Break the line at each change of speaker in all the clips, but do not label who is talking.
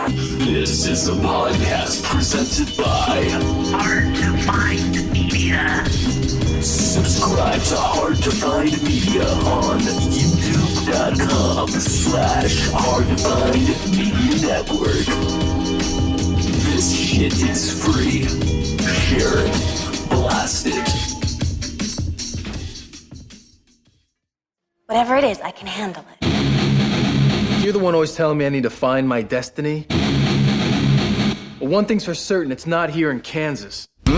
This is a podcast presented by
Hard to Find Media.
Subscribe to Hard to Find Media on youtube.com/Hard to Find Media Network. This shit is free. Share it. Blast it.
Whatever it is, I can handle it.
You're the one always telling me I need to find my destiny. Well, one thing's for certain, it's not here in Kansas.
You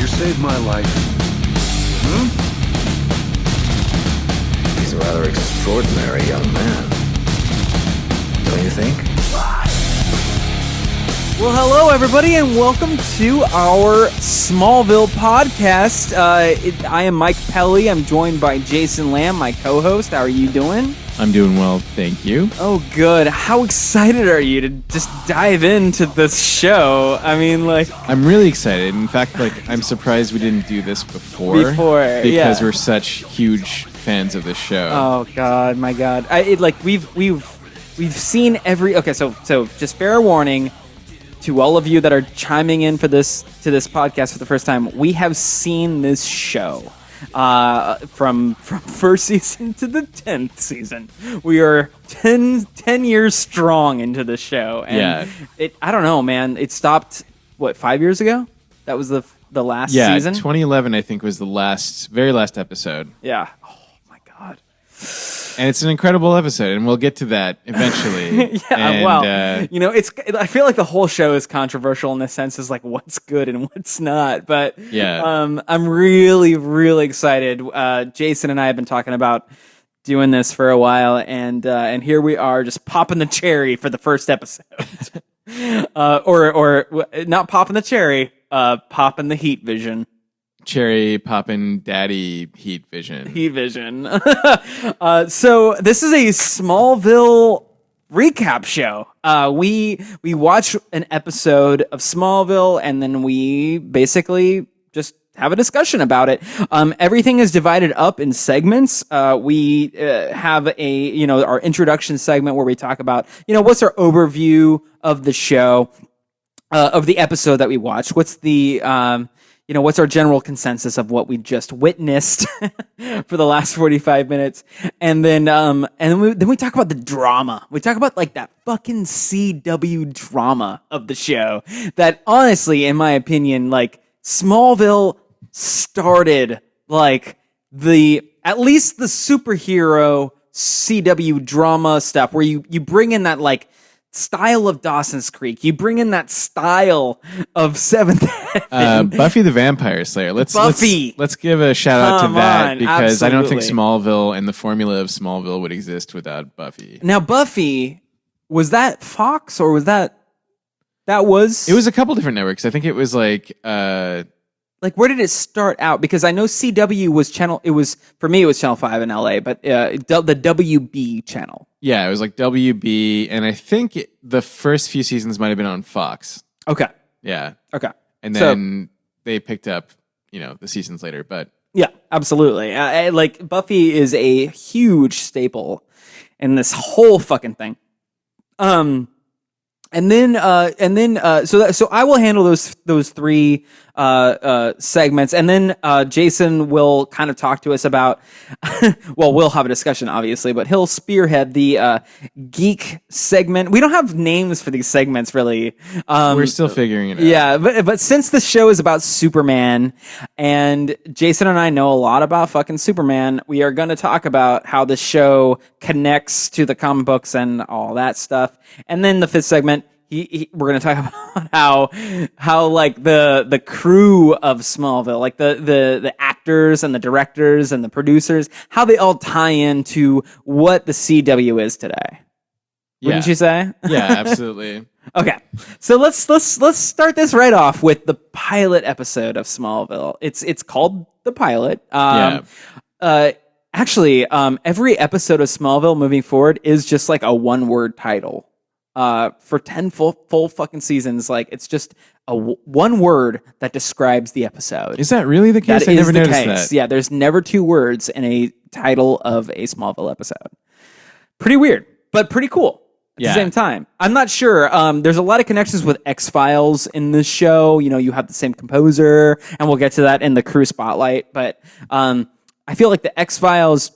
saved my life.
He's a rather extraordinary young man. Don't you think?
Well, hello, everybody, and welcome to our Smallville podcast. I am Mike Pelly. I'm joined by Jason Lamb, my co-host. How are you doing?
I'm doing well, thank you.
Oh, good. How excited are you to just dive into this show? I mean,
I'm really excited. In fact, I'm surprised we didn't do this before. Because we're such huge fans of this show.
Oh, God, my God. We've seen every... Okay, so just fair warning to all of you that are chiming in to this podcast for the first time. We have seen this show from first season to the 10th season. We are 10 years strong into the show. And I don't know, man. It stopped, 5 years ago? That was the last season?
Yeah, 2011, I think, was the very last episode.
Yeah. Oh, my God.
And it's an incredible episode, and we'll get to that eventually.
I feel like the whole show is controversial in the sense is what's good and what's not. But I'm really, really excited. Jason and I have been talking about doing this for a while, and here we are, just popping the cherry for the first episode, or not popping the cherry, popping the heat vision.
Cherry poppin' daddy heat vision.
Heat vision. So this is a Smallville recap show. We watch an episode of Smallville and then we basically just have a discussion about it. Everything is divided up in segments. We have our introduction segment where we talk about, what's our overview of the show, of the episode that we watched. What's the what's our general consensus of what we just witnessed for the last 45 minutes? And then we talk about the drama. We talk about that fucking CW drama of the show that honestly, in my opinion, Smallville started at least the superhero CW drama stuff where you bring in that style of Dawson's Creek. You bring in that style of Seventh Heaven.
Buffy the Vampire Slayer. Let's give a shout out to that because I don't think Smallville and the formula of Smallville would exist without Buffy.
Now, Buffy, was that Fox or was that was?
It was a couple different networks. I think it was where
did it start out? Because I know CW was for me it was Channel 5 in LA, but the WB channel.
Yeah, it was WB, and I think the first few seasons might have been on Fox.
Okay.
Yeah.
Okay.
And then they picked up, the seasons later, but...
Yeah, absolutely. Buffy is a huge staple in this whole fucking thing. So I will handle those three segments, and then Jason will kind of talk to us about. We'll have a discussion, obviously, but he'll spearhead the Geek segment. We don't have names for these segments, really.
We're still figuring it out.
Yeah, but since the show is about Superman, and Jason and I know a lot about fucking Superman, we are going to talk about how the show connects to the comic books and all that stuff. And then the fifth segment, we're going to talk about how the crew of Smallville, the actors and the directors and the producers, how they all tie into what the CW is today. Wouldn't you say?
Yeah, absolutely.
Okay, so let's start this right off with the pilot episode of Smallville. It's called the pilot. Actually, every episode of Smallville moving forward is just a one-word title. for 10 full fucking seasons. Like, it's just one word that describes the episode.
Is that really the case? I never noticed that.
Yeah, there's never two words in a title of a Smallville episode. Pretty weird, but pretty cool at the same time. I'm not sure. There's a lot of connections with X-Files in this show. You know, you have the same composer, and we'll get to that in the crew spotlight. But I feel like the X-Files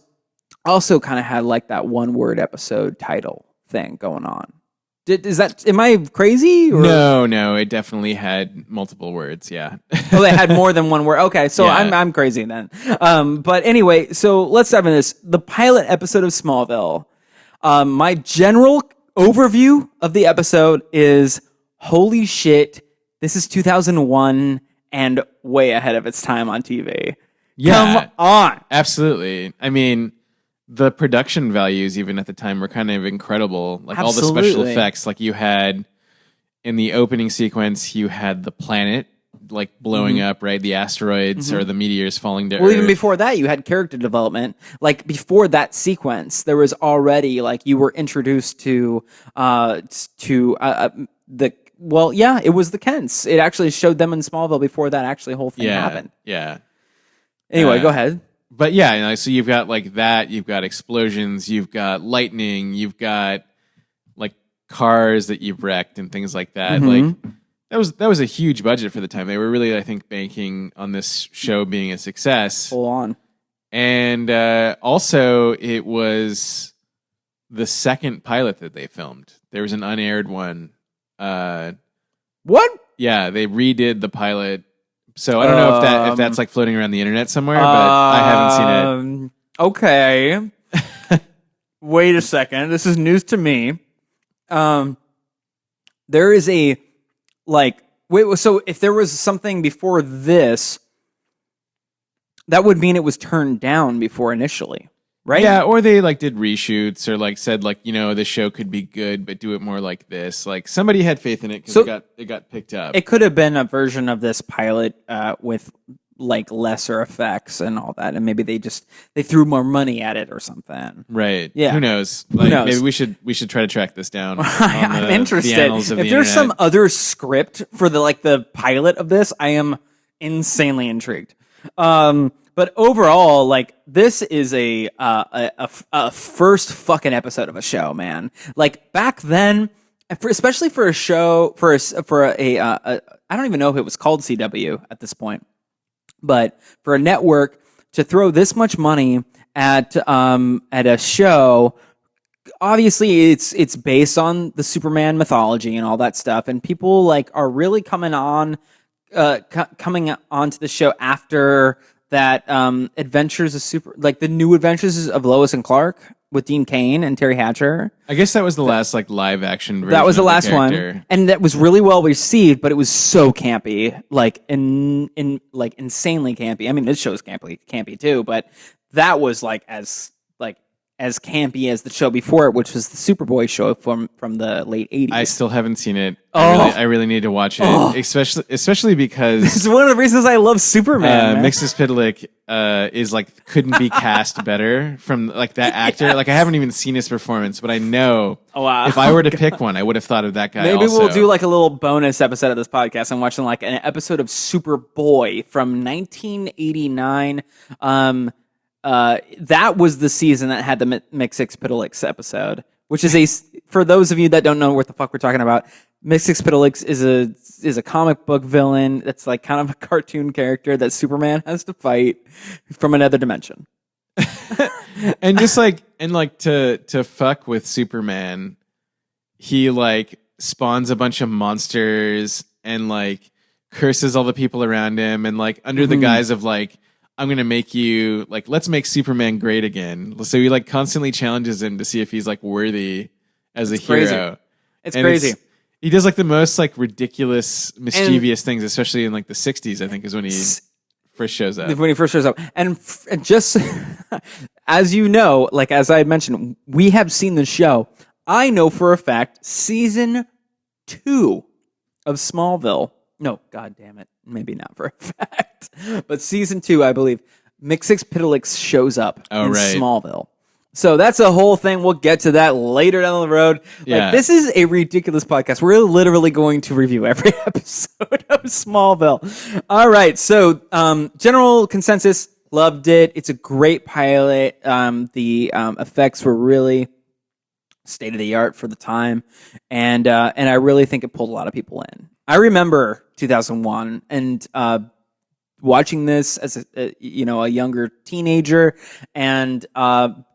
also kind of had like that one word episode title thing going on. Am I crazy? Or?
No, it definitely had multiple words. Yeah.
Oh, they had more than one word. Okay, so yeah. I'm crazy then. But anyway, so let's dive into this. The pilot episode of Smallville. My general overview of the episode is, holy shit, this is 2001 and way ahead of its time on TV.
Yeah,
come on.
Absolutely. I mean, the production values even at the time were kind of incredible. Like all the special effects, like you had in the opening sequence, you had the planet like blowing up, right? The asteroids or the meteors falling to Earth.
Well, even before that, you had character development. Like before that sequence, there was already like you were introduced to the. Well, yeah, it was the Kents. It actually showed them in Smallville before that actually whole thing happened.
Yeah.
Anyway, go ahead.
But yeah, you know, so you've got like that, you've got explosions, you've got lightning, you've got like cars that you've wrecked and things like that. Like that was a huge budget for the time. They were really, I think, banking on this show being a success.
Full on.
And also, it was the second pilot that they filmed. There was an unaired one.
What?
Yeah, they redid the pilot. So I don't know if that's like floating around the internet somewhere, but I haven't seen it.
Okay. Wait a second. This is news to me. There is a so if there was something before this, that would mean it was turned down before initially, right?
Yeah, or they like did reshoots or like said like, you know, this show could be good, but do it more like this. Like somebody had faith in it because it got picked up.
It could have been a version of this pilot with like lesser effects and all that, and maybe they threw more money at it or something.
Right.
Yeah.
Who knows?
Who knows?
Maybe we should try to track this down.
I'm interested.
If
there's some other script for the pilot of this, I am insanely intrigued. But overall, like this is a first fucking episode of a show, man. Like back then, especially for a show for a I don't even know if it was called CW at this point, but for a network to throw this much money at a show, obviously it's based on the Superman mythology and all that stuff, and people like are really coming onto the show after that Adventures of the New Adventures of Lois and Clark with Dean Cain and Terry Hatcher.
I guess that was the last like live action version.
That was the last
character.
one, and that was really well received, but it was so campy, like insanely campy. I mean, this show's campy too, but that was like as campy as the show before it, which was the Superboy show from the late 80s.
I still haven't seen it. I really need to watch it, especially because
it's one of the reasons I love Superman.
Mxyzptlk is like couldn't be cast better from like that actor. Like I haven't even seen his performance, but I know if I were to pick one, I would have thought of that guy.
Maybe
also.
We'll do like a little bonus episode of this podcast. I'm watching like an episode of Superboy from 1989. That was the season that had the Mxyzptlk episode, which is for those of you that don't know what the fuck we're talking about, Mxyzptlk is a comic book villain that's like kind of a cartoon character that Superman has to fight from another dimension.
And just like to fuck with Superman, he like spawns a bunch of monsters and like curses all the people around him, and like under the guise of like, I'm going to make you, like, let's make Superman great again. So he, like, constantly challenges him to see if he's, like, worthy as a hero.
It's crazy.
He does, like, the most, like, ridiculous, mischievous things, especially in, like, the 60s, I think, is when he first shows up.
When he first shows up. And just, as you know, like, as I mentioned, we have seen the show. I know for a fact, season 2 of Smallville. No, God damn it. Maybe not for a fact. But season 2, I believe, Mxyzptlk shows up in Smallville. So that's a whole thing. We'll get to that later down the road.
Yeah.
This is a ridiculous podcast. We're literally going to review every episode of Smallville. All right. So general consensus, loved it. It's a great pilot. The effects were really state of the art for the time, and I really think it pulled a lot of people in. I remember 2001 and watching this as a younger teenager and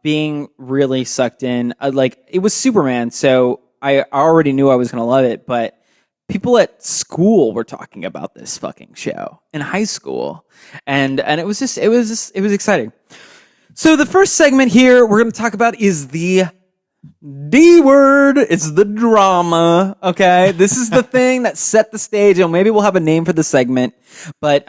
being really sucked in. Like, it was Superman, so I already knew I was going to love it, but people at school were talking about this fucking show in high school, and it was exciting. So the first segment here we're going to talk about is the D word. It's the drama. Okay, this is the thing that set the stage, and maybe we'll have a name for the segment, but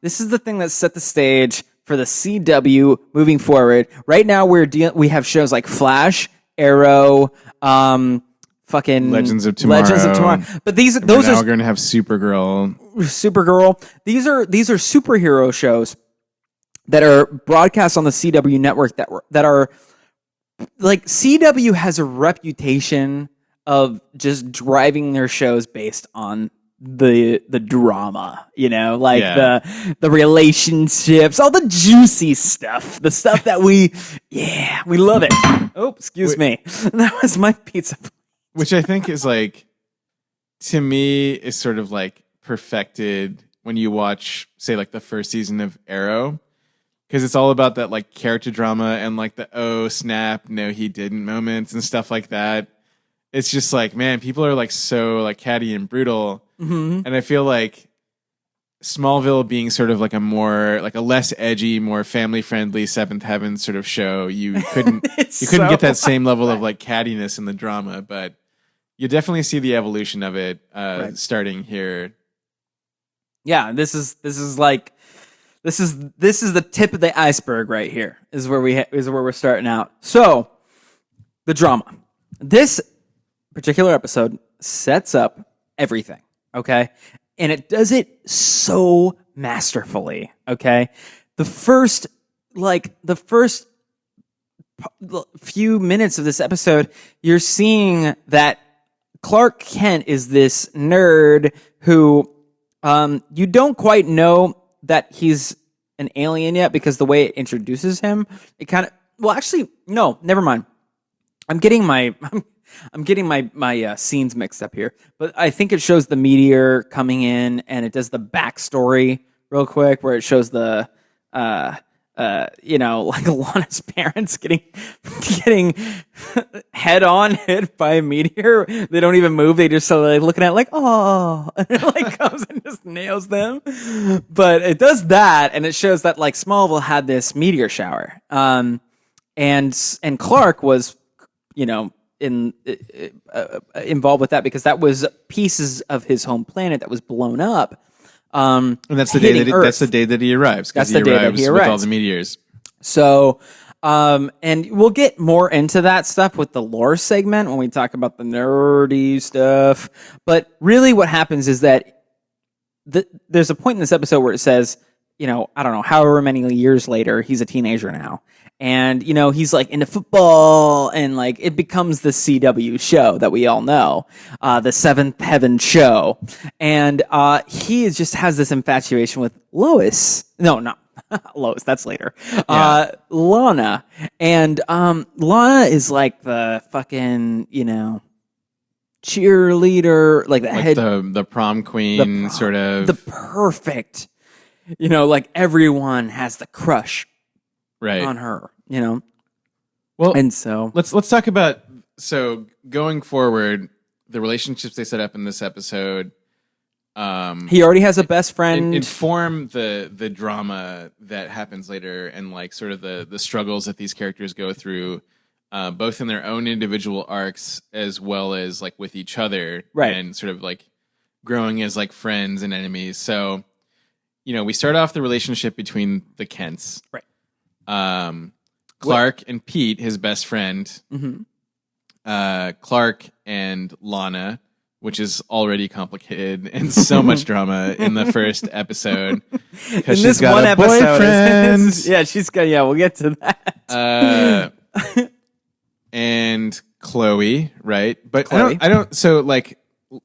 this is the thing that set the stage for the CW moving forward. Right now, we have shows like Flash, Arrow, fucking
Legends of Tomorrow.
But those
now
are
we're going to have Supergirl.
These are superhero shows that are broadcast on the CW network that are like, CW has a reputation of just driving their shows based on the drama, the relationships, all the juicy stuff, the stuff that we love it. Oh, excuse me. That was my pizza.
Which I think is like, to me, is sort of like perfected when you watch, say, like the first season of Arrow. Because it's all about that like character drama and like the oh snap, no he didn't moments and stuff like that. It's just like, man, people are like so like catty and brutal. Mm-hmm. And I feel like Smallville being sort of like a less edgy, more family friendly Seventh Heaven sort of show, you couldn't get that same level of like cattiness in the drama, but you definitely see the evolution of it starting here.
Yeah, this is the tip of the iceberg right here. Is where we're starting out. So, the drama. This particular episode sets up everything, okay? And it does it so masterfully, okay? The first few minutes of this episode, you're seeing that Clark Kent is this nerd who you don't quite know that he's an alien yet, because the way it introduces him, it kind of, no, never mind. I'm getting my scenes mixed up here, but I think it shows the meteor coming in, and it does the backstory real quick, where it shows the like Lana's parents getting head on hit by a meteor. They don't even move. They just sort of like looking at it like, oh, and it like comes and just nails them. But it does that, and it shows that like Smallville had this meteor shower. And Clark was, involved with that, because that was pieces of his home planet that was blown up.
And that's the day that he arrives.
That's the day that he arrives
with all the meteors.
So, and we'll get more into that stuff with the lore segment when we talk about the nerdy stuff. But really, what happens is that there's a point in this episode where it says, I don't know, however many years later, he's a teenager now. And, he's like into football, and like it becomes the CW show that we all know, the Seventh Heaven show. And he just has this infatuation with Lois. No, not Lois, that's later. Lana. And Lana is like the fucking, cheerleader, like the head.
The prom queen, sort of.
The perfect, like everyone has the crush.
Right.
On her,
Well,
and so
let's talk about, so going forward, the relationships they set up in this episode.
He already has a best friend.
Inform the drama that happens later, and like sort of the struggles that these characters go through, both in their own individual arcs as well as like with each other,
right?
And sort of like growing as like friends and enemies. So, we start off the relationship between the Kents,
right?
Clark and Pete, his best friend.
Mm-hmm.
Clark and Lana, which is already complicated and so much drama in the first episode.
In this one episode,
boyfriend.
Yeah, she's got. Yeah, we'll get to that.
and Chloe, right? But
Chloe.
I don't. So like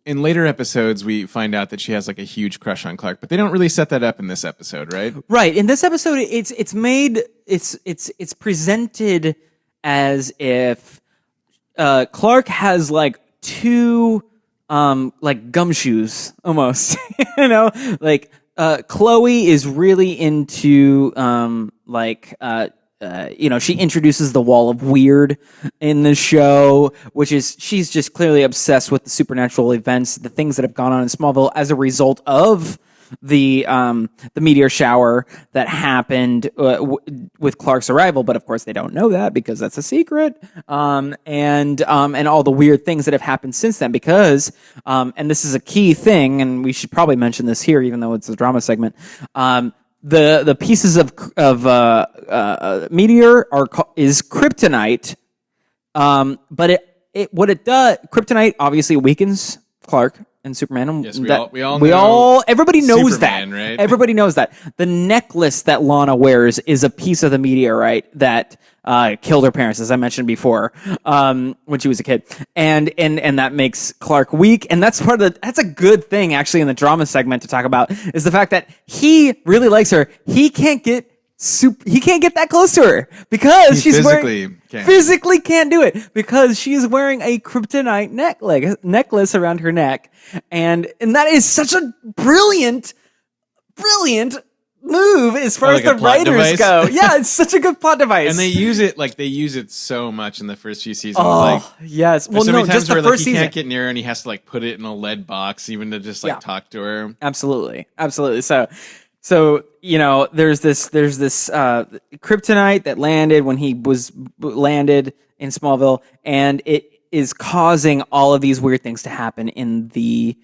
in later episodes, we find out that she has like a huge crush on Clark, but they don't really set that up in this episode, right?
Right. In this episode, it's made it's presented as if Clark has like two like gumshoes almost. You know, like Chloe is really into she introduces the wall of weird in the show, which is she's just clearly obsessed with the supernatural events, the things that have gone on in Smallville as a result of the meteor shower that happened with Clark's arrival. But of course, they don't know that because that's a secret. And all the weird things that have happened since then. Because and this is a key thing, and we should probably mention this here, even though it's a drama segment. The pieces of meteor is kryptonite, but what it does, kryptonite obviously weakens Clark and Superman.
Yes, we all
everybody knows
Superman,
that.
right?
Everybody knows that. The necklace that Lana wears is a piece of the meteorite that killed her parents, as I mentioned before, when she was a kid, and that makes Clark weak, and that's that's a good thing actually in the drama segment to talk about is the fact that he really likes her. He can't get that close to her because she's physically can't do it because she's wearing a kryptonite necklace around her neck, and that is such a brilliant move as far as the writers go. Yeah, it's such a good plot device.
And they use it so much in the first few seasons.
Yes.
Well, so many times
just the
where
first
he
season.
Can't get near her and he has to like put it in a lead box even to just talk to her.
Absolutely. So there's this kryptonite that landed when he landed in Smallville, and it is causing all of these weird things to happen in the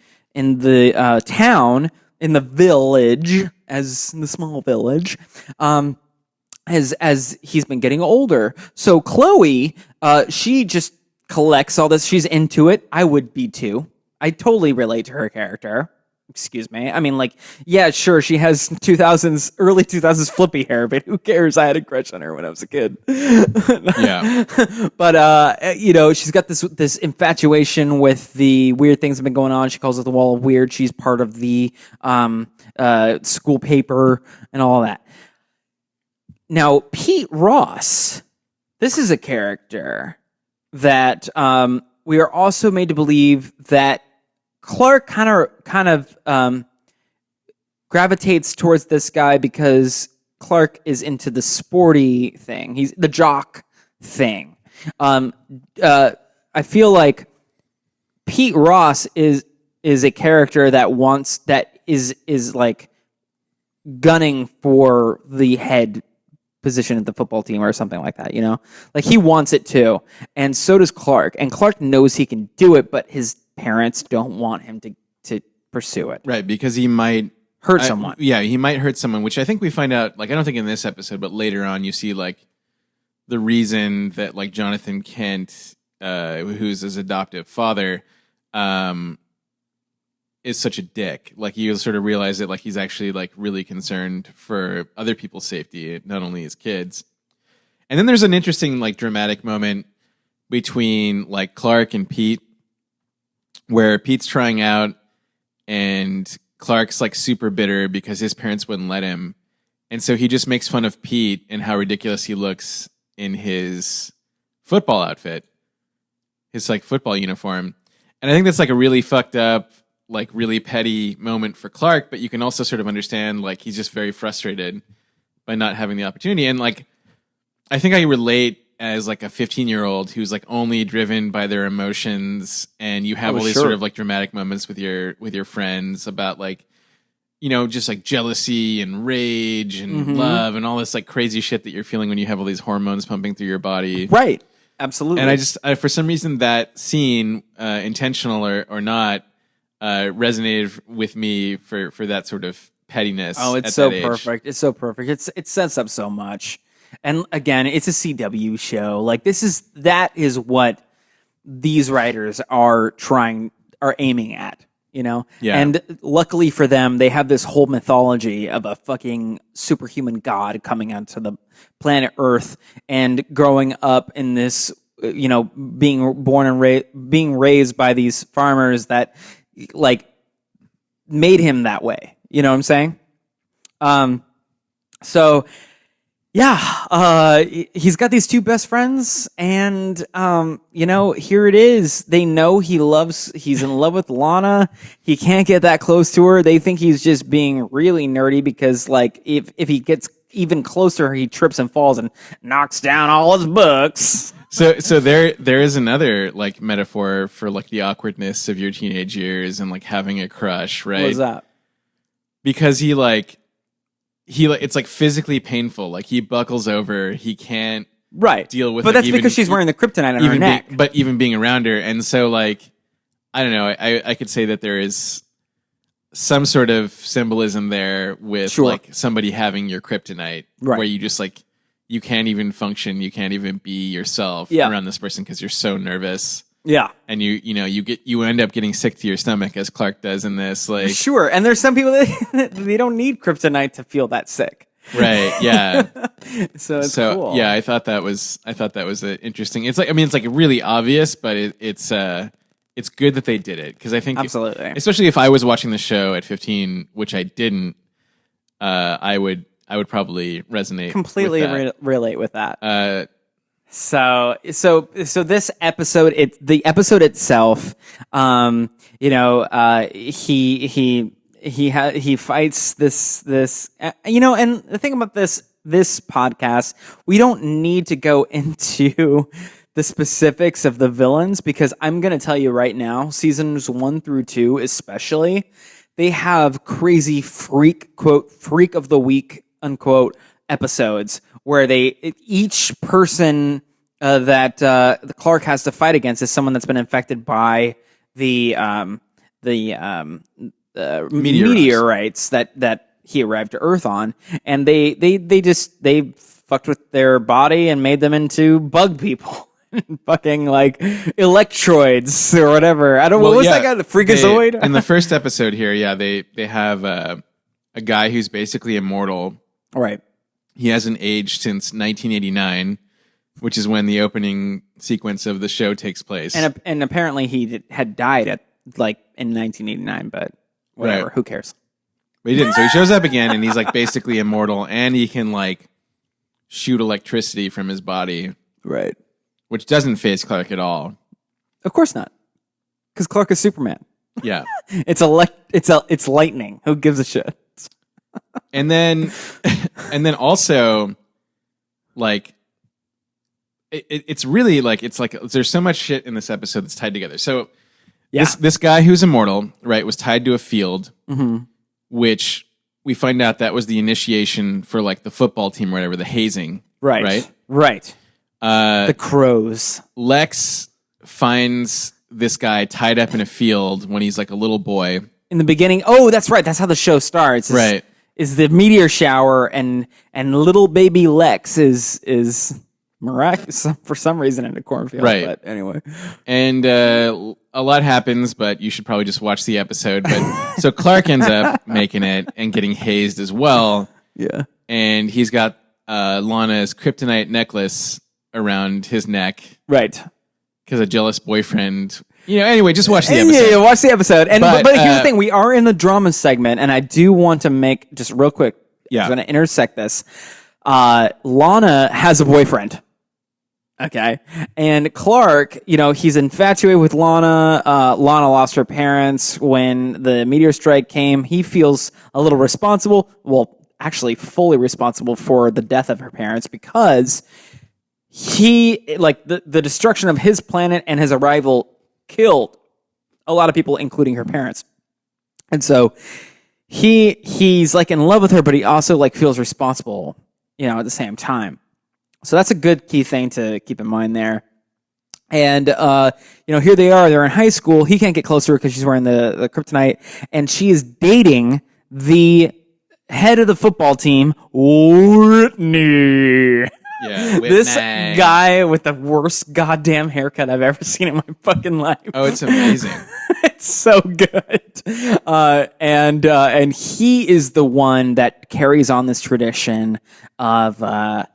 town, in the village, as in the small village, as he's been getting older. So Chloe, she just collects all this. She's into it. I would be too. I totally relate to her character. Excuse me. I mean, like, yeah, sure, she has early 2000s flippy hair, but who cares? I had a crush on her when I was a kid.
Yeah.
But, she's got this infatuation with the weird things that have been going on. She calls it the Wall of Weird. She's part of the school paper and all that. Now, Pete Ross, this is a character that we are also made to believe that Clark kind of gravitates towards this guy because Clark is into the sporty thing. He's the jock thing. I feel like Pete Ross is a character that is like gunning for the head position at the football team or something like that, like he wants it too. And so does Clark, and Clark knows he can do it, but his parents don't want him to pursue it.
Right, because he might
hurt someone.
Yeah, he might hurt someone, which I think we find out, like, I don't think in this episode, but later on you see, like, the reason that, like, Jonathan Kent, who's his adoptive father, is such a dick. Like, you sort of realize that, like, he's actually, like, really concerned for other people's safety, not only his kids. And then there's an interesting, like, dramatic moment between, like, Clark and Pete, where Pete's trying out and Clark's like super bitter because his parents wouldn't let him. And so he just makes fun of Pete and how ridiculous he looks in his football outfit, his like football uniform. And I think that's like a really fucked up, like really petty moment for Clark, but you can also sort of understand like he's just very frustrated by not having the opportunity. And like, I think I relate as like a 15-year-old who's like only driven by their emotions, and you have all these sort of like dramatic moments with your friends about like, just like jealousy and rage and love and all this like crazy shit that you're feeling when you have all these hormones pumping through your body.
Right. Absolutely.
And I for some reason that scene, intentional or not, resonated with me for that sort of pettiness.
Oh, it's so perfect. It's so perfect. It sets up so much. And again, it's a CW show. Like that is what these writers are aiming at, Yeah. And luckily for them, they have this whole mythology of a fucking superhuman god coming onto the planet Earth and growing up in this being raised by these farmers that like made him that way. You know what I'm saying? So yeah, he's got these two best friends, and here it is. They know he's in love with Lana. He can't get that close to her. They think he's just being really nerdy because, like, if he gets even closer, he trips and falls and knocks down all his books.
So there is another like metaphor for like the awkwardness of your teenage years and like having a crush, right?
What is that?
Because it's like physically painful. Like he buckles over, he can't deal with.
But
like,
that's because she's wearing the kryptonite on her neck.
But even being around her, and so like I don't know. I could say that there is some sort of symbolism there with like somebody having your kryptonite, where you just like you can't even function, you can't even be yourself around this person because you're so nervous.
Yeah,
and you end up getting sick to your stomach as Clark does in this. Like
sure, and there's some people that they don't need kryptonite to feel that sick.
Right. Yeah.
so cool.
Yeah, I thought that was interesting. It's like really obvious, but it's good that they did it because I think
absolutely,
especially if I was watching the show at 15, which I didn't, I would probably resonate
completely
with that.
Relate with that. So this episode, the episode itself, he fights this, and the thing about this podcast, we don't need to go into the specifics of the villains because I'm going to tell you right now, seasons 1 through 2, especially, they have crazy freak of the week, unquote, episodes where each person that the Clark has to fight against is someone that's been infected by the meteorites that he arrived to Earth on, and they fucked with their body and made them into bug people. Fucking like electroids or whatever. I don't know. What was that guy? The Freakazoid?
In the first episode here, they have a guy who's basically immortal.
Right.
He hasn't aged since 1989, which is when the opening sequence of the show takes place.
And apparently he had died in 1989, but whatever.
Right.
Who cares?
But he didn't. So he shows up again, and he's like basically immortal, and he can like shoot electricity from his body.
Right.
Which doesn't faze Clark at all.
Of course not. Because Clark is Superman.
Yeah.
It's lightning. Who gives a shit?
And then also, like, it's really like there's so much shit in this episode that's tied together. So this guy who's immortal, right, was tied to a field, which we find out that was the initiation for like the football team or whatever, the hazing.
Right. The crows.
Lex finds this guy tied up in a field when he's like a little boy.
In the beginning, oh, that's right. That's how the show starts.
Right.
Is the meteor shower and little baby Lex is miraculous for some reason in a cornfield.
Right.
But anyway.
And a lot happens, but you should probably just watch the episode. But so Clark ends up making it and getting hazed as well.
Yeah.
And he's got Lana's kryptonite necklace around his neck.
Right.
Because a jealous boyfriend. Anyway, just watch the episode.
Yeah, watch the episode. And but here's the thing: we are in the drama segment, and I do want to make just real quick.
Yeah,
I'm going to intersect this. Lana has a boyfriend. Okay, and Clark, he's infatuated with Lana. Lana lost her parents when the meteor strike came. He feels a little responsible. Well, actually, fully responsible for the death of her parents because he, like, the destruction of his planet and his arrival killed a lot of people, including her parents. And so he's like in love with her, but he also like feels responsible, at the same time. So that's a good key thing to keep in mind there. And, here they are, they're in high school. He can't get closer because she's wearing the kryptonite, and she is dating the head of the football team, Whitney.
Yeah,
this guy with the worst goddamn haircut I've ever seen in my fucking life.
Oh, it's amazing.
It's so good. And he is the one that carries on this tradition of what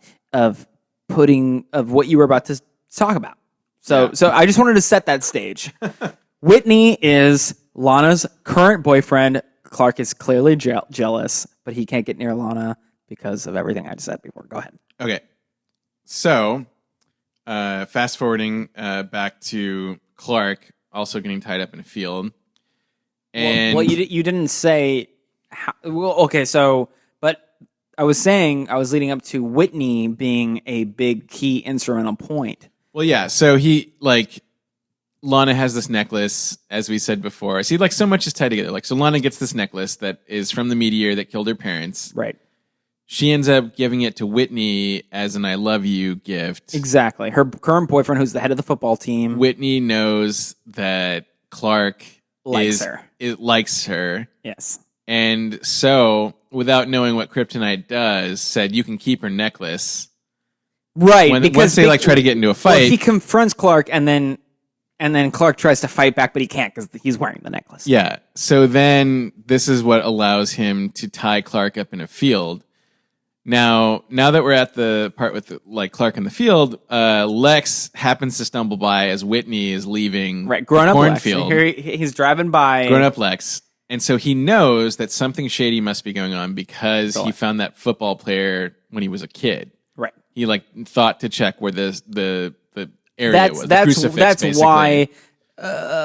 you were about to talk about. So I just wanted to set that stage. Whitney is Lana's current boyfriend. Clark is clearly jealous, but he can't get near Lana because of everything I just said before. Go ahead.
Okay. So, fast forwarding back to Clark also getting tied up in a field. And
well, you didn't say how, well, okay, so but I was leading up to Whitney being a big key instrumental point.
Well, yeah, so he Lana has this necklace, as we said before. See, so much is tied together. So Lana gets this necklace that is from the meteor that killed her parents.
Right.
She ends up giving it to Whitney as an I love you gift.
Exactly. Her current boyfriend, who's the head of the football team.
Whitney knows that Clark likes her.
Yes.
And so, without knowing what kryptonite does, said you can keep her necklace.
Right.
Once they try to get into a fight.
Well, he confronts Clark and then Clark tries to fight back, but he can't because he's wearing the necklace.
Yeah. So then this is what allows him to tie Clark up in a field. Now that we're at the part with Clark in the field, Lex happens to stumble by as Whitney is leaving
the
cornfield.
He's driving by.
Grown up Lex. And so he knows that something shady must be going on because he found that football player when he was a kid.
Right.
He thought to check where the area was. The crucifix,
that's
basically.
why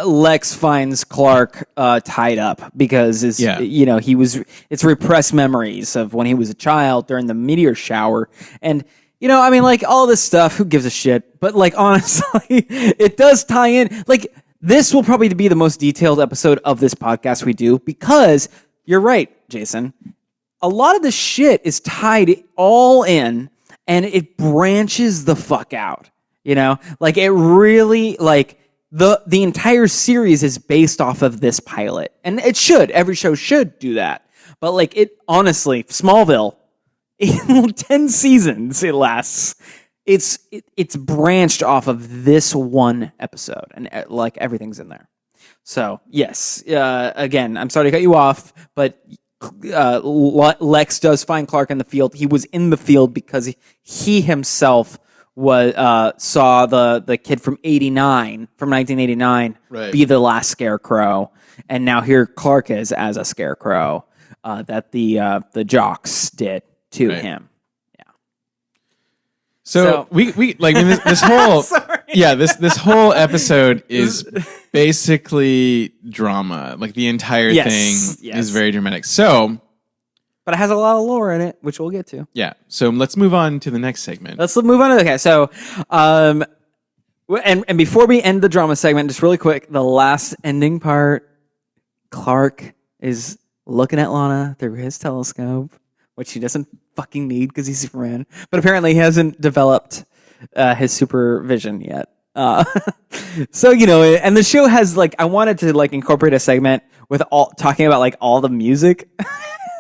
Lex finds Clark tied up because it's repressed memories of when he was a child during the meteor shower. And all this stuff, who gives a shit? But honestly, it does tie in. This will probably be the most detailed episode of this podcast we do because you're right, Jason. A lot of this shit is tied all in and it branches the fuck out. It really the entire series is based off of this pilot. And it should. Every show should do that. But honestly, Smallville, 10 seasons it lasts. It's branched off of this one episode, and everything's in there. So yes, again, I'm sorry to cut you off, but Lex does find Clark in the field. He was in the field because he himself saw the kid from 1989, be the last Scarecrow, and now here Clark is as a Scarecrow that the jocks did to him.
So we this whole this whole episode is basically drama. The entire thing is very dramatic. So,
but it has a lot of lore in it, which we'll get to.
Yeah. So let's move on to the next segment.
Let's move on to okay. So, and before we end the drama segment, just really quick, the last ending part, Clark is looking at Lana through his telescope, which he doesn't fucking need because he's Superman. But apparently he hasn't developed his supervision yet. So, and the show has I wanted to incorporate a segment with talking about all the music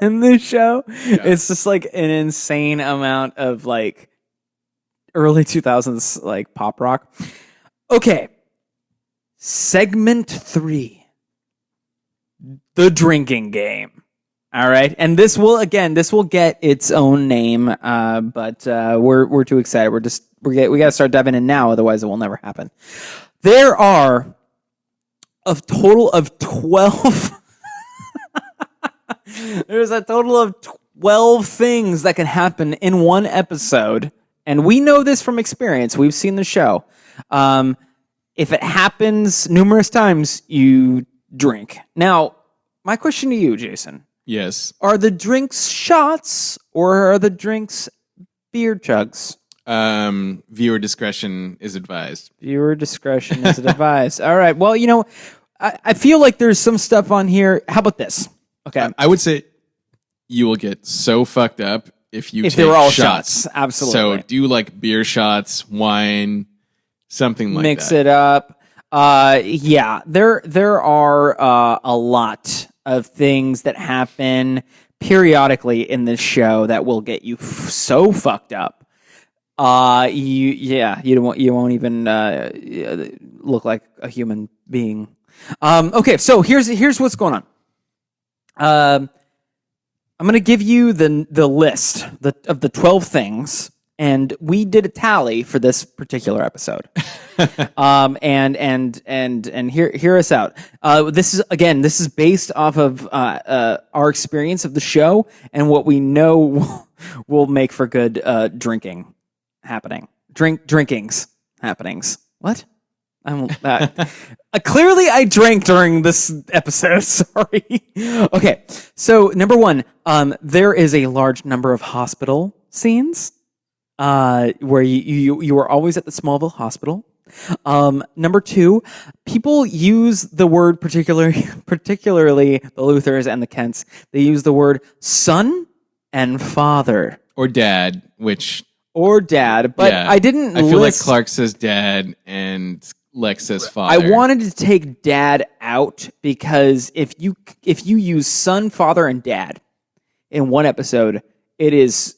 in this show. Yeah. It's just an insane amount of early 2000s pop rock. Okay. Segment 3. The drinking game. All right, and this will get its own name, but we're too excited. We got to start diving in now, otherwise it will never happen. There are a total of 12. There's a total of 12 things that can happen in one episode, and we know this from experience. We've seen the show. If it happens numerous times, you drink. Now, my question to you, Jason.
Yes.
Are the drinks shots or are the drinks beer chugs?
Viewer discretion is advised.
Viewer discretion is advised. All right. Well, I feel like there's some stuff on here. How about this? Okay.
I would say you will get so fucked up if take
they're all
shots.
Absolutely.
So do beer shots, wine, something like
Mix
that.
it up. Yeah. There are a lot of things that happen periodically in this show that will get you so fucked up. You won't even look like a human being. Okay, so here's what's going on. I'm going to give you the list of the 12 things, and we did a tally for this particular episode. And hear us out. This is based off of our experience of the show and what we know will make for good drinkings happenings. What? Clearly I drank during this episode. Sorry. Okay. So number 1, there is a large number of hospital scenes, where you are always at the Smallville hospital. Number 2, people use the word particularly the Luthors and the Kents. They use the word son and father
Or dad,
but
yeah.
I didn't.
I feel like Clark says dad and Lex says father.
I wanted to take dad out because if you use son, father, and dad in one episode, it is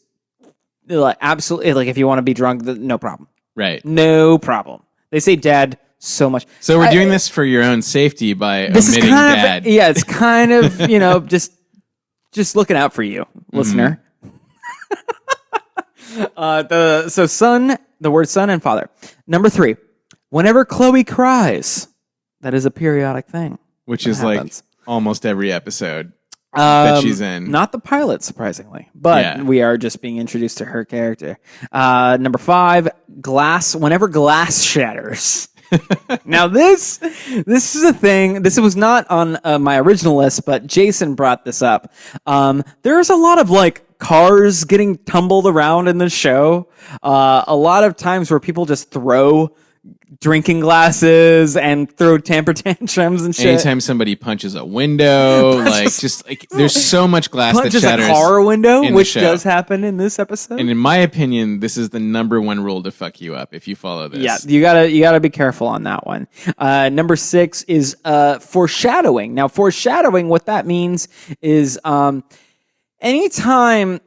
like absolutely like if you want to be drunk, no problem.
Right.
No problem. They say dad so much.
So we're doing this for your own safety by
This is
omitting
kind
dad.
of it's kind of just looking out for you, listener. So son, the word son and father. Number 3, whenever Chloe cries, that is a periodic thing.
Which
that
is
happens.
like almost every episode that she's in.
Not the pilot, surprisingly, but we are just being introduced to her character. Number 5, whenever glass shatters. Now this is a thing. This was not on my original list, but Jason brought this up. There's a lot of like cars getting tumbled around in the show. A lot of times where people just throw drinking glasses and throw temper tantrums and shit.
Anytime somebody punches a window, there's so much glass that
Punches
shatters
a car window,
in the
which
show.
does happen in this episode.
And in my opinion, this is the number 1 rule to fuck you up if you follow this.
Yeah, you gotta be careful on that one. Number 6 is foreshadowing. Now, foreshadowing, what that means is anytime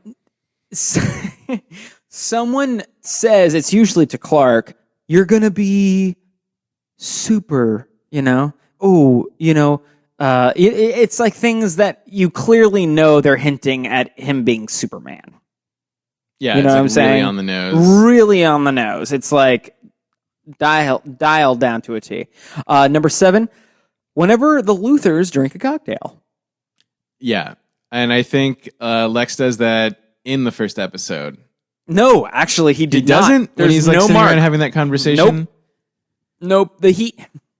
someone says, it's usually to Clark, you're gonna be super, it's like things that you clearly know they're hinting at him being Superman.
Yeah,
You know
it's
what I'm
really
saying?
on the nose.
Really on the nose. It's like dialed down to a T. Number 7, whenever the Luthors drink a cocktail.
Yeah, and I think Lex does that in the first episode.
No, actually, he did
He doesn't?
not.
When
There's
he's like
no
sitting
mark.
around having that conversation?
Nope. He's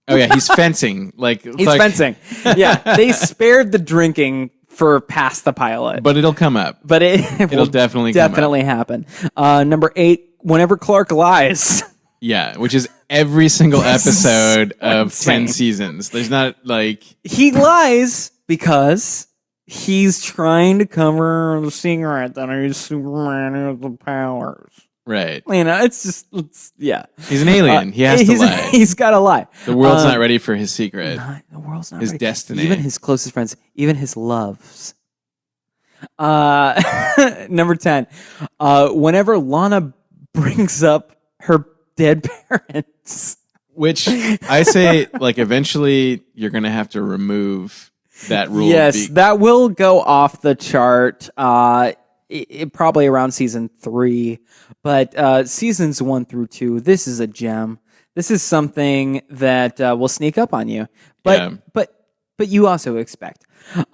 Oh yeah, he's fencing.
fencing. Yeah, they spared the drinking for past the pilot.
But it'll come up.
But it'll
It'll definitely come up.
happen. Number 8, whenever Clark lies.
Yeah, which is every single episode of
insane.
10 seasons. There's not like...
He lies because he's trying to cover the secret that he's Superman with the powers.
Right.
It's
He's an alien. He has to lie.
He's got to lie.
The world's not ready for his secret.
The world's not
His
ready.
destiny.
Even his closest friends, even his loves. Number 10. Whenever Lana brings up her dead parents.
Which I say, eventually you're going to have to remove that rule.
Yes, that will go off the chart. Probably around season 3, but seasons 1 through 2, this is a gem. This is something that will sneak up on you, but you also expect.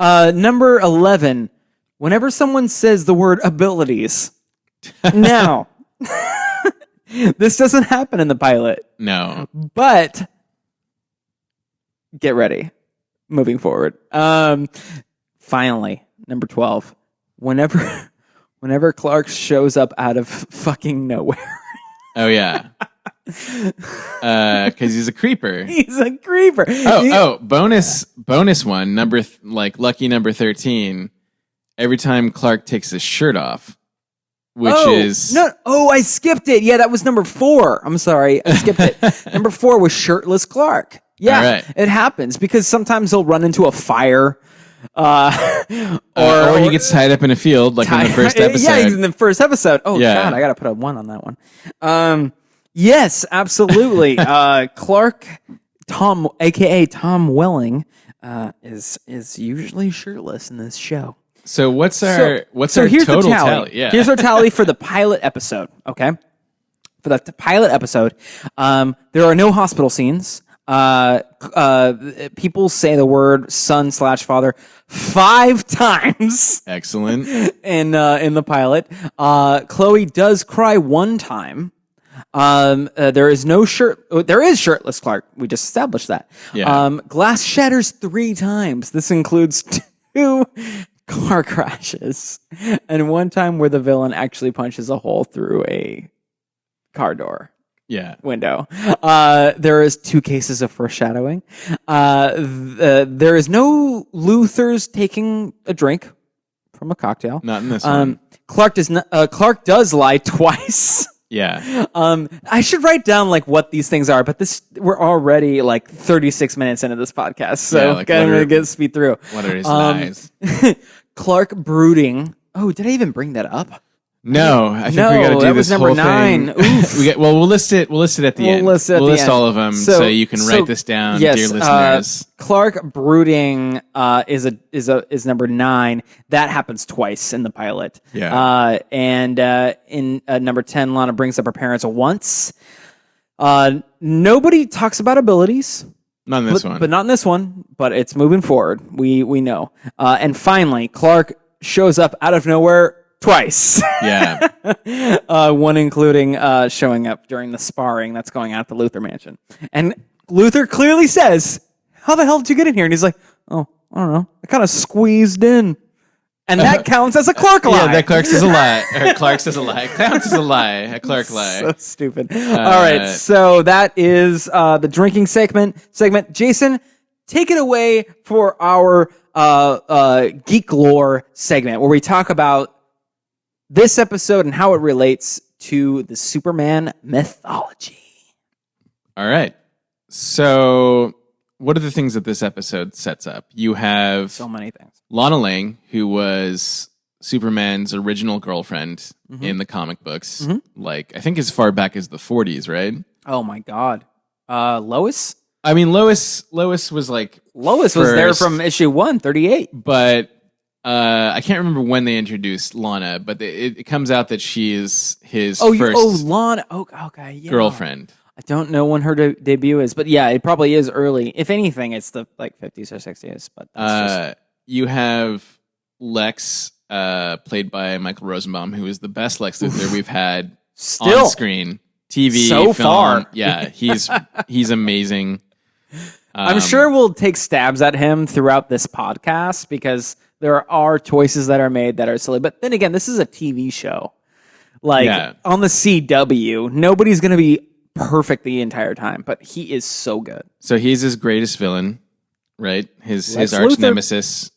Number 11, whenever someone says the word abilities. Now, this doesn't happen in the pilot.
No.
But get ready. Moving forward. Finally, number 12. Whenever Clark shows up out of fucking nowhere.
Oh, yeah. Because he's a creeper.
He's a creeper.
Bonus one, lucky number 13. Every time Clark takes his shirt off, is...
I skipped it. Yeah, that was number 4. I'm sorry. I skipped it. Number 4 was shirtless Clark. Yeah,
right.
It happens because sometimes he'll run into a fire.
Or he gets tied up in a field, like in the first episode.
Yeah, he's in the first episode. Oh,
yeah.
God, I got to put a 1 on that one. Yes, absolutely. Clark, Tom, a.k.a. Tom Welling, is usually shirtless in this show.
So what's our
here's
total
the tally.
tally? Yeah.
Here's our tally for the pilot episode, okay? for the pilot episode, there are no hospital scenes. People say the word son/father 5 times
Excellent.
in the pilot. Chloe does cry 1 time. There is no shirt. There is shirtless Clark. We just established that.
Yeah.
Glass shatters 3 times. This includes 2 car crashes and 1 time where the villain actually punches a hole through a car door
Yeah.
window. There is 2 cases of foreshadowing. There is no Luthor's taking a drink from a cocktail.
Not in this one.
Clark does lie twice.
Yeah.
I should write down like what these things are, but we're already like 36 minutes into this podcast, so
Yeah, like,
I'm gonna get speed through.
What are his lies?
Clark brooding. Oh, did I even bring that up?
No, I think
No,
we got to do
that
this
was number
whole
9.
thing. We'll list it. We'll list it at the end.
We'll list it at
we'll
the
list
end.
all of them, so you can write this down,
yes,
dear listeners.
Clark brooding is number 9. That happens twice in the pilot.
Yeah.
And in number 10, Lana brings up her parents once. Nobody talks about abilities.
Not in this one.
But not in this one. But it's moving forward. We know. And finally, Clark shows up out of nowhere twice.
Yeah.
One including showing up during the sparring that's going on at the Luthor mansion. And Luthor clearly says, "How the hell did you get in here?" And he's like, "Oh, I don't know. I kind of squeezed in." And that counts as a Clark lie.
Yeah, that Clark says a lie. Or Clark says a lie. Counts as a lie. A Clark lie.
So stupid. All right, so that is the drinking segment. Jason, take it away for our geek lore segment, where we talk about this episode and how it relates to the Superman mythology.
All right. So, what are the things that this episode sets up? You have
So many things.
Lana Lang, who was Superman's original girlfriend in the comic books, like I think as far back as the 40s, right?
Oh my God. Lois?
I mean, Lois was like
Lois was there
first,
from issue 138.
but I can't remember when they introduced Lana, but it comes out that she is his first
Lana. Oh, okay. Yeah.
girlfriend.
I don't know when her debut is, but yeah, it probably is early. If anything, it's the like 50s or 60s. But that's
You have Lex, played by Michael Rosenbaum, who is the best Lex Luthor we've had
Still.
on screen, TV,
So
film.
far.
Yeah, he's amazing.
I'm sure we'll take stabs at him throughout this podcast because there are choices that are made that are silly. But then again, this is a TV show. Like on the CW, nobody's going to be perfect the entire time, but he is so good.
So he's his greatest villain, right? His arch
Luthor.
nemesis,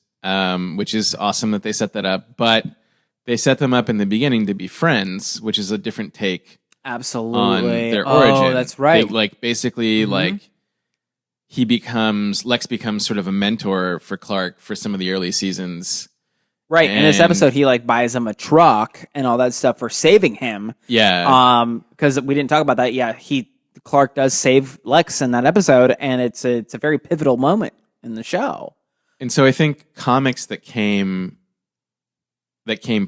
which is awesome that they set that up. But they set them up in the beginning to be friends, which is a different take
Absolutely.
on their origin.
Oh, that's right.
They, like basically like Lex becomes sort of a mentor for Clark for some of the early seasons.
Right. In this episode, he like buys him a truck and all that stuff for saving him.
Yeah.
Because we didn't talk about that. Yeah, Clark does save Lex in that episode, and it's a very pivotal moment in the show.
And so I think comics that came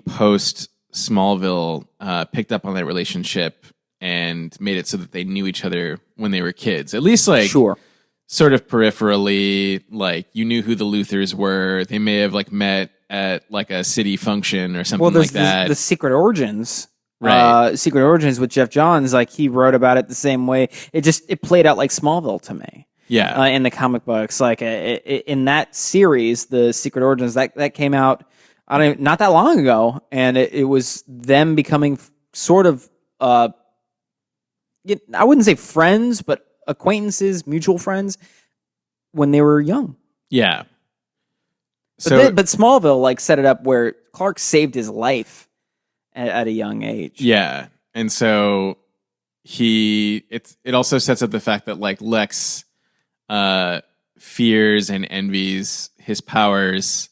post Smallville picked up on that relationship and made it so that they knew each other when they were kids. At least like sort of peripherally, like you knew who the Luthors were. They may have like met at like a city function or something like that.
The Secret Origins.
Right.
Secret Origins with Jeff Johns, like he wrote about it the same way. It played out like Smallville to me.
Yeah.
In the comic books, like in that series, the Secret Origins that came out, not that long ago, and it was them becoming sort of, I wouldn't say friends, but acquaintances, mutual friends, when they were young.
Yeah.
But Smallville like set it up where Clark saved his life at a young age.
Yeah. And so it also sets up the fact that like Lex fears and envies his powers.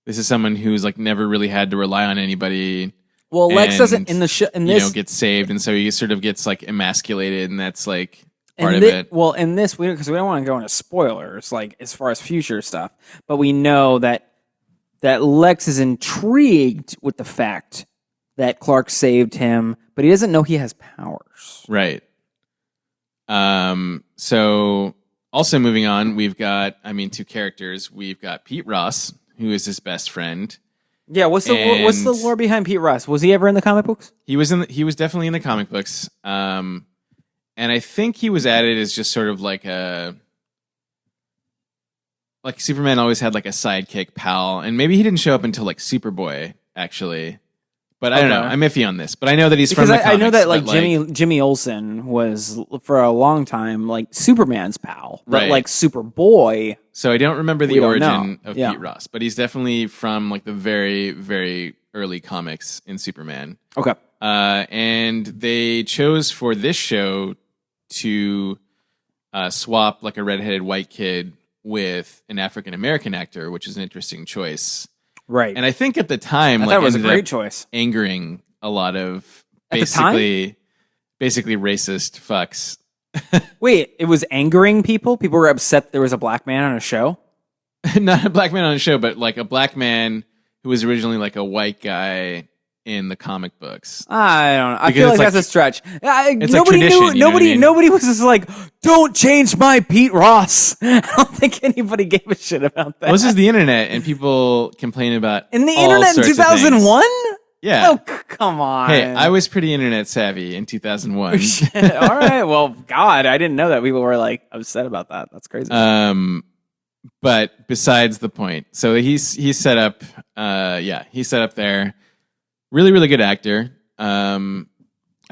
This is someone who's like never really had to rely on anybody.
Well, Lex doesn't in this
gets saved, and so he sort of gets like emasculated, and that's like part of it.
Well, in this, because we don't want to go into spoilers, like as far as future stuff, but we know that Lex is intrigued with the fact that Clark saved him, but he doesn't know he has powers.
Right. So also moving on, we've got, two characters. We've got Pete Ross, who is his best friend.
Yeah, what's the lore behind Pete Ross? Was he ever in the comic books?
He was definitely in the comic books. And I think he was added as just sort of like Superman always had like a sidekick pal, and maybe he didn't show up until like Superboy, actually. But I don't know. I'm iffy on this. But I know that he's from the comics.
I know that like Jimmy Olsen was for a long time like Superman's pal, but
Right.
like Superboy.
So I don't remember the
We don't
origin
know.
of
Yeah.
Pete Ross, but he's definitely from like the very, very early comics in Superman.
Okay.
And they chose for this show to swap like a redheaded white kid with an African American actor, which is an interesting choice.
Right.
And I think at the time,
I
like,
thought it was a
ended
great
up
choice.
angering a lot of
At the time?
basically racist fucks.
Wait, it was angering people? People were upset there was a black man on a show?
Not a black man on a show, but like a black man who was originally like a white guy in the comic books.
I don't know. I
Because
feel
it's
like that's
like-
a stretch.
it's
Nobody
like tradition,
knew.
you know what I mean?
Nobody was just like, "Don't change my Pete Ross." I don't think anybody gave a shit about that.
Well, this is the internet, and people complain about
in the
all
internet in
sorts of things.
2001.
Yeah.
Oh, come on.
Hey, I was pretty internet savvy in 2001.
All right. Well, God, I didn't know that people were like upset about that. That's crazy.
But besides the point, so he's set up. He's set up there. Really, really good actor. I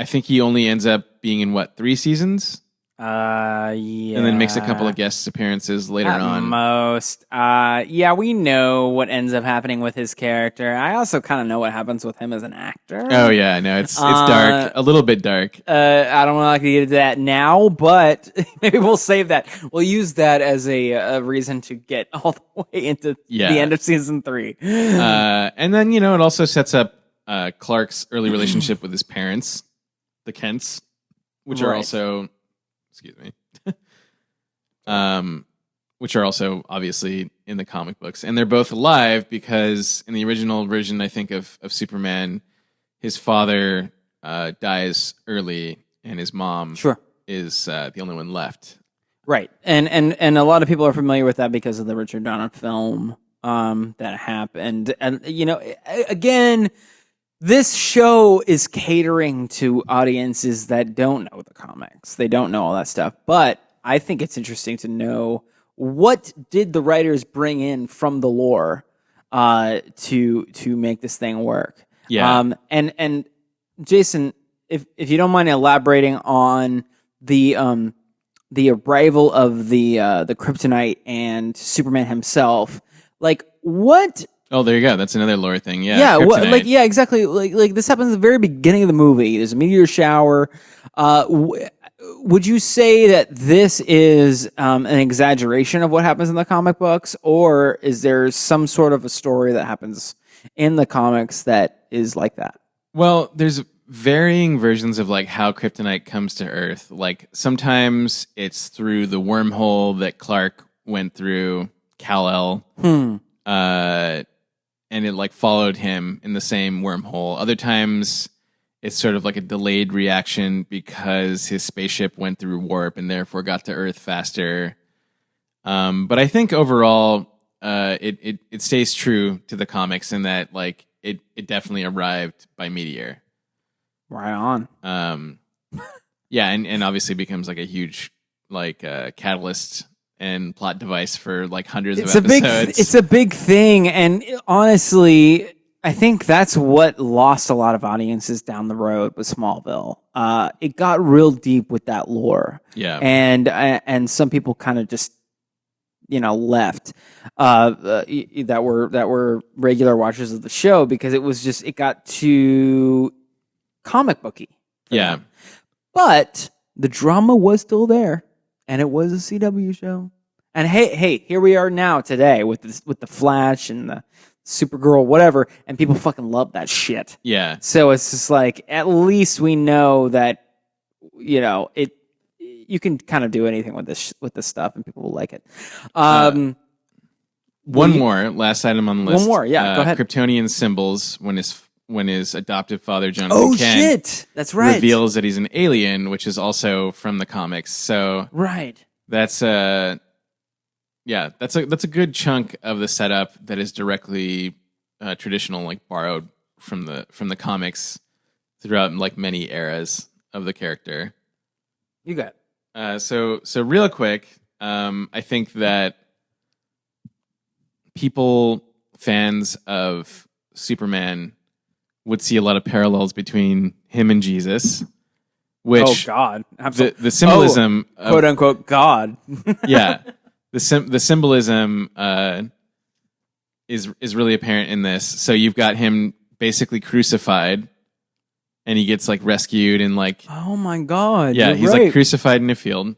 think he only ends up being in 3 seasons,
Yeah.
and then makes a couple of guest appearances later
At
on.
most. Yeah, we know what ends up happening with his character. I also kind of know what happens with him as an actor.
Oh yeah, no, it's dark, a little bit dark.
I don't want to get into that now, but maybe we'll save that. We'll use that as a reason to get all the way into
Yeah.
the end of season 3.
And then it also sets up Clark's early relationship with his parents, the Kents, which are
Right.
also, excuse me, which are also obviously in the comic books, and they're both alive because in the original version, I think of Superman, his father dies early, and his mom
Sure.
is the only one left.
Right. And a lot of people are familiar with that because of the Richard Donner film that happened. And, again, this show is catering to audiences that don't know the comics. They don't know all that stuff. But I think it's interesting to know what did the writers bring in from the lore to make this thing work.
Yeah.
And Jason, if you don't mind elaborating on the arrival of the kryptonite and Superman himself, like what?
Oh, there you go. That's another lore thing. Yeah.
Yeah,
kryptonite.
exactly. Like this happens at the very beginning of the movie. There's a meteor shower. Would you say that this is an exaggeration of what happens in the comic books, or is there some sort of a story that happens in the comics that is like that?
Well, there's varying versions of like how kryptonite comes to Earth. Like sometimes it's through the wormhole that Clark went through, Kal-El, and it like followed him in the same wormhole. Other times it's sort of like a delayed reaction because his spaceship went through warp and therefore got to Earth faster. But I think overall, it stays true to the comics in that like it definitely arrived by meteor.
Right on.
Yeah, and obviously becomes like a huge like catalyst and plot device for like hundreds of episodes.
It's a big thing, and honestly, I think that's what lost a lot of audiences down the road with Smallville. It got real deep with that lore,
Yeah.
and some people kind of just left that were regular watchers of the show because it got too comic booky.
Yeah.
But the drama was still there, and it was a CW show. And hey, here we are now today with the Flash and the Supergirl, whatever, and people fucking love that shit.
Yeah.
So it's just like at least we know that you can kind of do anything with this stuff, and people will like it.
One more last item on the list.
One more, yeah, go ahead.
Kryptonian symbols when his when his adoptive father, Jonathan
Oh
Kent,
shit, that's right.
reveals that he's an alien, which is also from the comics. So
Right.
that's that's a good chunk of the setup that is directly traditional, like borrowed from the comics throughout like many eras of the character.
You got it.
So real quick, I think that fans of Superman would see a lot of parallels between him and Jesus, which
Oh God.
the symbolism of,
quote unquote God.
yeah, the symbolism is really apparent in this. So you've got him basically crucified, and he gets like rescued and like
Oh my God.
yeah,
you're
he's
right.
like crucified in a field.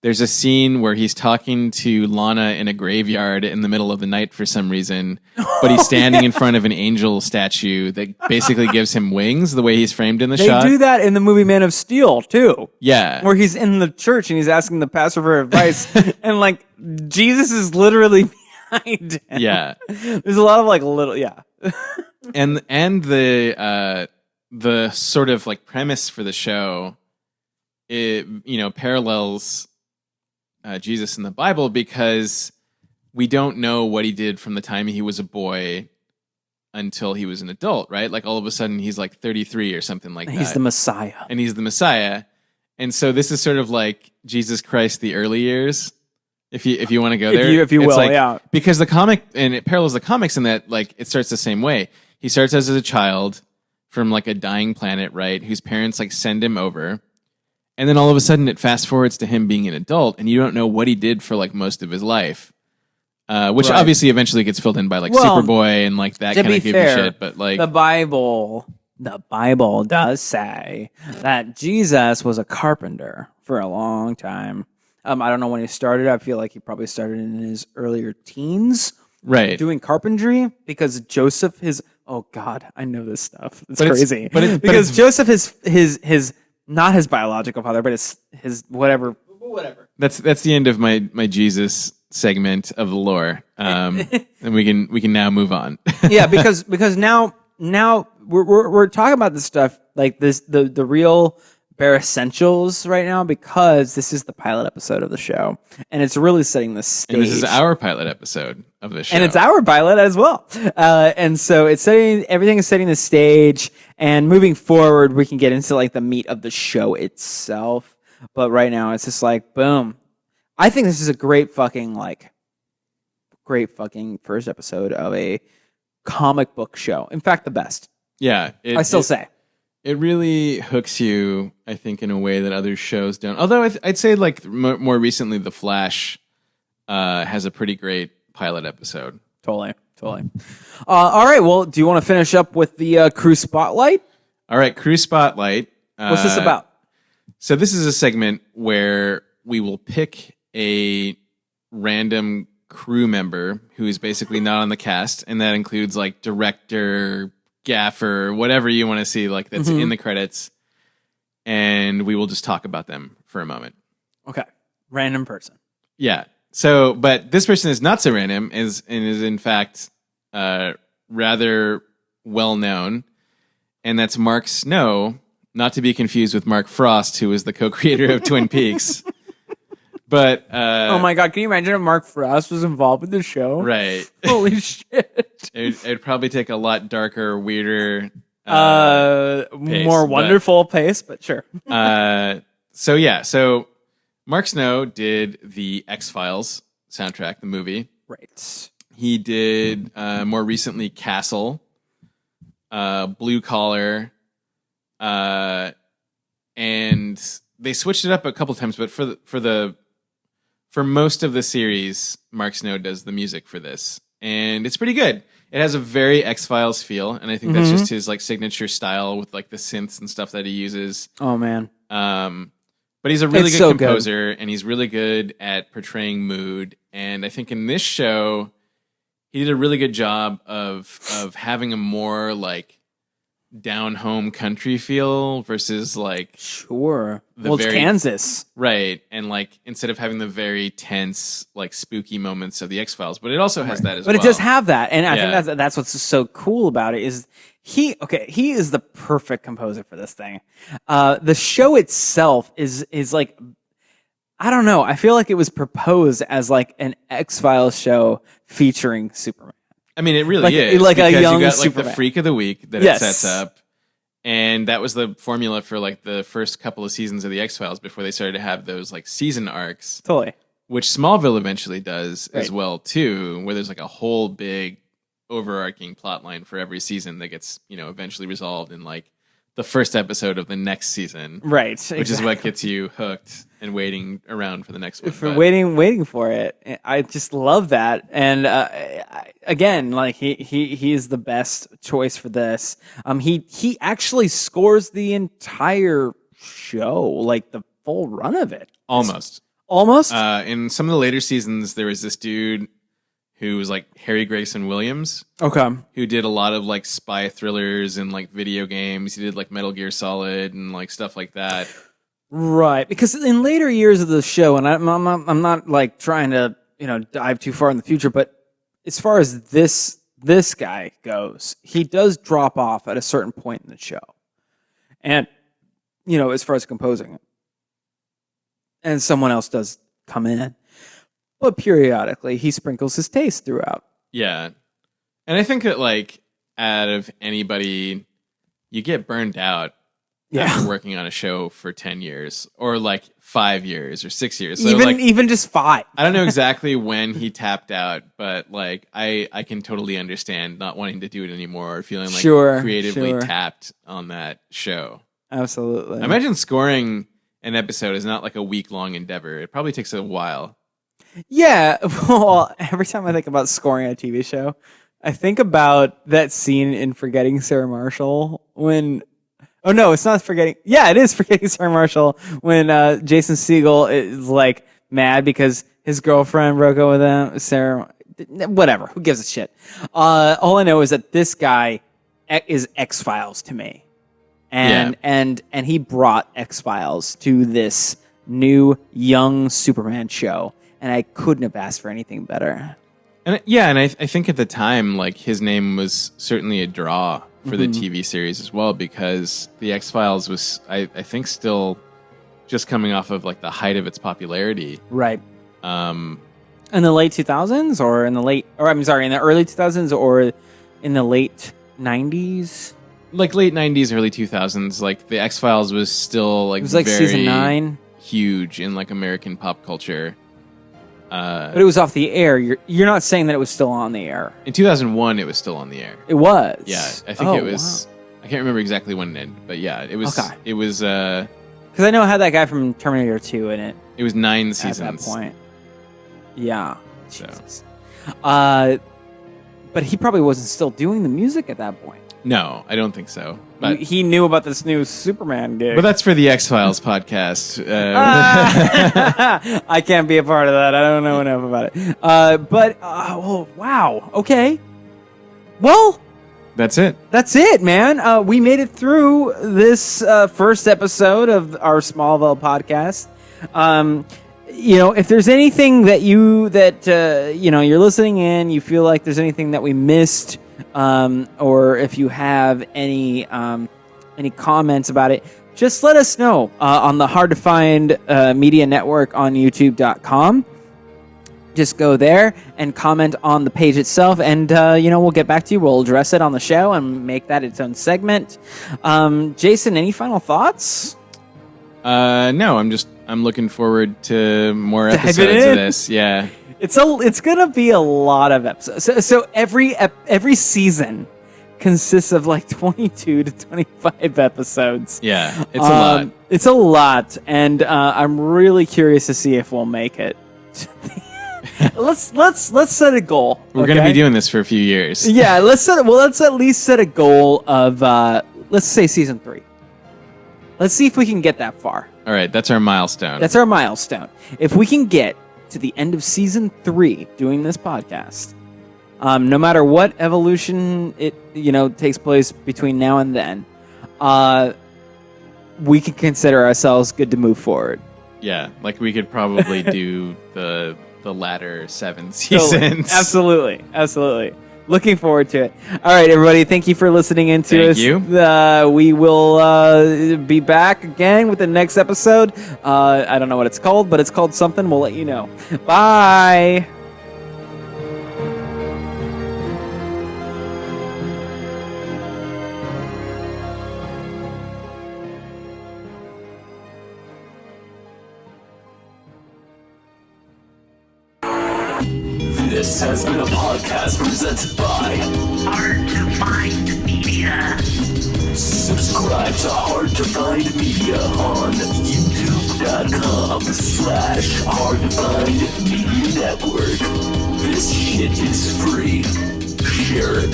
There's a scene where he's talking to Lana in a graveyard in the middle of the night for some reason, but he's standing in front of an angel statue that basically gives him wings the way he's framed in the
They
shot.
do that in the movie Man of Steel too.
Yeah.
Where he's in the church and he's asking the pastor for advice, and like Jesus is literally behind him.
Yeah.
There's a lot of like little, yeah.
And the sort of like premise for the show, it parallels Jesus in the Bible, because we don't know what he did from the time he was a boy until he was an adult, right? Like all of a sudden he's like 33 or something like that.
He's the Messiah.
And he's the Messiah. And so this is sort of like Jesus Christ the early years, if you want to go there.
If you
It's
will,
like,
yeah.
Because the comic, and it parallels the comics in that like it starts the same way. He starts as a child from like a dying planet, right? Whose parents like send him over. And then all of a sudden it fast forwards to him being an adult, and you don't know what he did for like most of his life. Which
Right.
obviously eventually gets filled in by like
Well,
Superboy and like that
To
kind
be
of goofy
fair,
shit. But like
the Bible does say that Jesus was a carpenter for a long time. I don't know when he started. I feel like he probably started in his earlier teens
right.
doing carpentry, because Joseph is. Oh God, I know this stuff. It's
But it's-
crazy.
but it- but
because
it's-
Joseph is his not his biological father, but his whatever.
That's the end of my Jesus segment of the lore. And we can now move on.
Yeah, because now we're talking about this stuff like this the real bare essentials right now, because this is the pilot episode of the show, and it's really setting the stage.
And this is our pilot episode of the show.
And it's our pilot as well. And so everything is setting the stage, and moving forward, we can get into like the meat of the show itself. But right now it's just like, boom. I think this is a great fucking first episode of a comic book show. In fact, the best.
yeah.
I still say.
It really hooks you, I think, in a way that other shows don't. Although I'd say like more recently, The Flash has a pretty great pilot episode.
Totally. All right. Well, do you want to finish up with the crew spotlight?
All right, Crew Spotlight.
What's this about?
So this is a segment where we will pick a random crew member who is basically not on the cast, and that includes like director, gaffer, whatever you want to see like that's in the credits, and we will just talk about them for a moment.
Okay. Random person.
Yeah. So, but this person is not so random, is in fact rather well known, and that's Mark Snow, not to be confused with Mark Frost, who is the co-creator of Twin Peaks. But
Oh my God. Can you imagine if Mark Frost was involved with the show?
right,
Holy shit.
it'd probably take a lot darker, weirder,
More wonderful pace, but sure.
So Mark Snow did the X-Files soundtrack, the movie.
Right.
He did more recently Castle, Blue Collar, and they switched it up a couple times. But for most of the series, Mark Snow does the music for this, and it's pretty good. It has a very X-Files feel, and I think that's just his like signature style with like the synths and stuff that he uses.
Oh man.
But he's a really
It's
good
so good.
composer, and he's really good at portraying mood. And I think in this show, he did a really good job of having a more like down home country feel versus like
Sure.
The
Well, it's
very-
Kansas.
right, and like instead of having the very tense like spooky moments of the X-Files, but it also has that as
But
well.
it does have that, and I
Yeah.
think that's what's so cool about it is he is the perfect composer for this thing. The show itself is like, I don't know. I feel like it was proposed as like an X-Files show featuring Superman.
I mean, it really
Like-
is
like a
because
young
you got like
Superman.
the freak of the week that
Yes.
it sets up, and that was the formula for like the first couple of seasons of the X-Files before they started to have those like season arcs,
Totally.
which Smallville eventually does as
Right.
well too, where there's like a whole big overarching plot line for every season that gets eventually resolved in like the first episode of the next season,
Right.
which is what gets you hooked and waiting around for the next one.
for
But-
waiting for it. I just love that, and again, like he is the best choice for this. He actually scores the entire show, like the full run of it,
almost.
almost.
In some of the later seasons, there was this dude who was like Harry Grayson Williams,
Okay,
who did a lot of like spy thrillers and like video games. He did like Metal Gear Solid and like stuff like that.
right. Because in later years of the show, and I'm not like trying to dive too far in the future, but as far as this guy goes, he does drop off at a certain point in the show, and as far as composing it, and someone else does come in, but periodically he sprinkles his taste throughout.
Yeah. And I think that like out of anybody, you get burned out after working on a show for 10 years or like 5 years or 6 years. So
even just 5.
I don't know exactly when he tapped out, but like I can totally understand not wanting to do it anymore or feeling like
Sure,
creatively
sure.
tapped on that show.
Absolutely.
I imagine scoring an episode is not like a week-long endeavor. It probably takes a while.
Yeah, well, every time I think about scoring a TV show, I think about that scene in Forgetting Sarah Marshall when... Oh, no, it's not Forgetting... Yeah, it is Forgetting Sarah Marshall when Jason Segel is, like, mad because his girlfriend broke up with him. Sarah... Whatever, who gives a shit? All I know is that this guy is X-Files to me. And he brought X-Files to this new, young Superman show. And I couldn't have asked for anything better.
And I think at the time, like his name was certainly a draw for the TV series as well, because the X-Files was, I think, still just coming off of like the height of its popularity.
Right.
Um,
In the late 2000s in the early 2000s or in the late 90s?
like late 90s, early 2000s, like the X-Files was still like
It was like
very
season 9.
huge in like American pop culture.
But it was off the air. You're not saying that it was still on the air.
In 2001, it was still on the air.
It was.
Yeah, I think
Oh,
it was.
wow.
I can't remember exactly when it ended, but yeah, it was.
Okay.
It was.
Because I know it had that guy from Terminator 2 in it
It was 9
at
seasons.
that point. Yeah.
So.
Jesus. But he probably wasn't still doing the music at that point.
No, I don't think so. But
He knew about this new Superman gig.
but that's for the X-Files podcast.
I can't be a part of that. I don't know enough about it. Oh, wow. Okay. Well,
That's it.
that's it, man. We made it through this first episode of our Smallville podcast. If there's anything that you're listening in, you feel like there's anything that we missed, or if you have any comments about it, just let us know on the Hard to Find Media Network on YouTube.com. Just go there and comment on the page itself, and we'll get back to you. We'll address it on the show and make that its own segment. Jason, any final thoughts?
No, I'm looking forward to more
Dive
episodes
in.
of this. Yeah.
It's gonna be a lot of episodes. So every season consists of like 22 to 25 episodes.
Yeah, it's a lot.
It's a lot, and I'm really curious to see if we'll make it. Let's set a goal.
We're going to be doing this for a few years.
Yeah, let's at least set a goal of let's say season 3. Let's see if we can get that far.
All right, that's our milestone.
That's our milestone. If we can get to the end of season 3 doing this podcast, No matter what evolution it takes place between now and then, we can consider ourselves good to move forward.
Yeah, like we could probably do the latter 7 seasons.
Absolutely. Looking forward to it. All right, everybody. Thank you for listening in to us.
Thank you.
We will be back again with the next episode. I don't know what it's called, but it's called something. We'll let you know. Bye.
This has been a podcast presented by
Hard to find media.
Subscribe to Hard to Find Media on youtube.com/Hard to Find Media Network. This shit is free. Share it.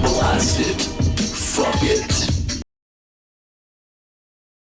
Blast it. Fuck it.